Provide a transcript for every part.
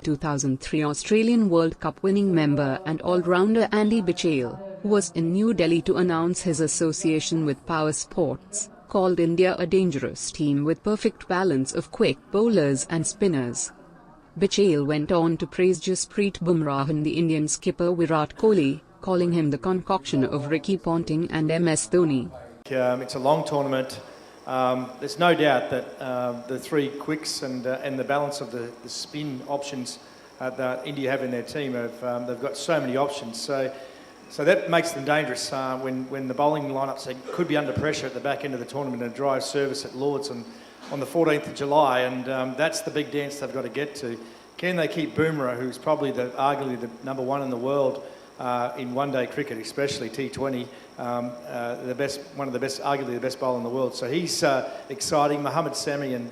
2003 Australian World Cup winning member and all-rounder Andy Bichel, who was in New Delhi to announce his association with Power Sportz, called India a dangerous team with perfect balance of quick bowlers and spinners. Bichel went on to praise Jasprit Bumrah and the Indian skipper Virat Kohli, calling him the concoction of Ricky Ponting and MS Dhoni. It's a long tournament. There's no doubt that the three quicks and the balance of the spin options that India have in their team, they've got so many options. So that makes them dangerous when the bowling lineups could be under pressure at the back end of the tournament and a dry service at Lords on the 14th of July, and that's the big dance they've got to get to. Can they keep Bumrah, who's probably arguably the number one in the world in one-day cricket, especially T20, arguably the best bowler in the world. So he's exciting. Mohammad Sami and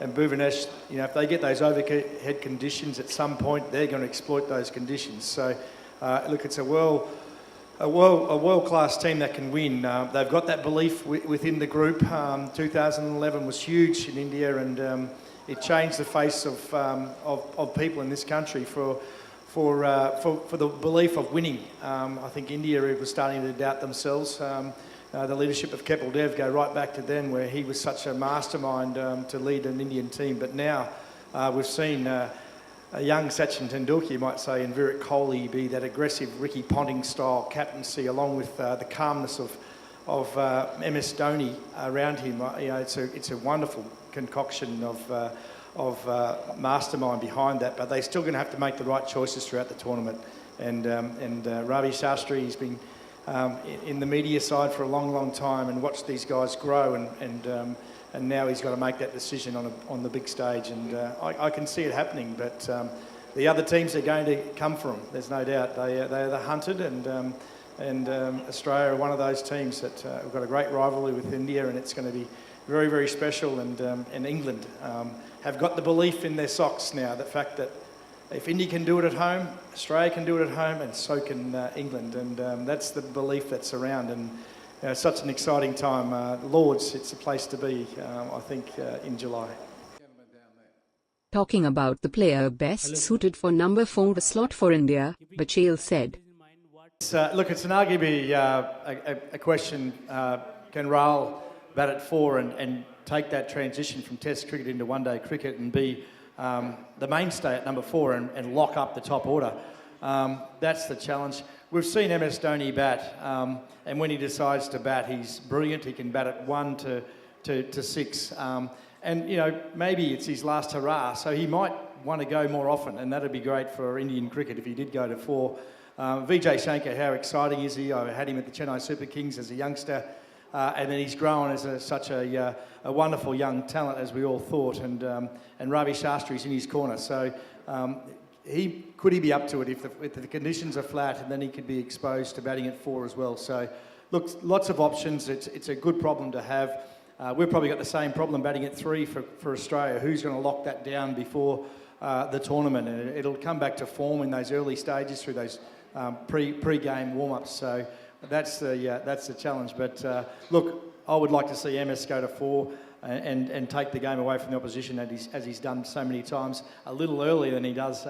Bhuvanesh, if they get those overhead conditions at some point, they're going to exploit those conditions. So look, it's a world-class team that can win. They've got that belief within the group. 2011 was huge in India, and it changed the face of people in this country for the belief of winning. I think India was starting to doubt themselves. The leadership of Kapil Dev go right back to then, where he was such a mastermind to lead an Indian team. But now we've seen a young Sachin Tendulkar, you might say, and Virat Kohli be that aggressive Ricky Ponting style captaincy, along with the calmness of MS Dhoni around him. It's a wonderful concoction of mastermind behind that, but they're still going to have to make the right choices throughout the tournament. And Ravi Shastri, he's been in the media side for a long time and watched these guys grow, and now he's got to make that decision on the big stage. And I can see it happening, but the other teams are going to come for them. There's no doubt. They are the hunted, and Australia are one of those teams that have got a great rivalry with India, and it's going to be very, very special. And England have got the belief in their socks now, the fact that if India can do it at home, Australia can do it at home, and so can England. And that's the belief that's around. And it's such an exciting time. Lords, it's a place to be, I think, in July. Talking about the player best suited for number 4 slot for India, Bichel said, Look, it's an arguably a question. Can Rahul bat at 4 and take that transition from Test cricket into one-day cricket and be the mainstay at number 4 and lock up the top order? That's the challenge. We've seen MS Dhoni bat, and when he decides to bat, he's brilliant. He can bat at 1 to 6. And, maybe it's his last hurrah, so he might want to go more often, and that'd be great for Indian cricket if he did go to 4. Vijay Shankar, how exciting is he? I had him at the Chennai Super Kings as a youngster, and then he's grown as such a wonderful young talent, as we all thought, and Ravi Shastri's in his corner. So could he be up to it if the conditions are flat, and then he could be exposed to batting at 4 as well. So look, lots of options. It's a good problem to have. We've probably got the same problem batting at 3 for Australia. Who's going to lock that down before the tournament? And it'll come back to form in those early stages through those pre-game warm-ups. So that's the challenge. But look, I would like to see MS go to 4 and take the game away from the opposition as he's done so many times, a little earlier than he does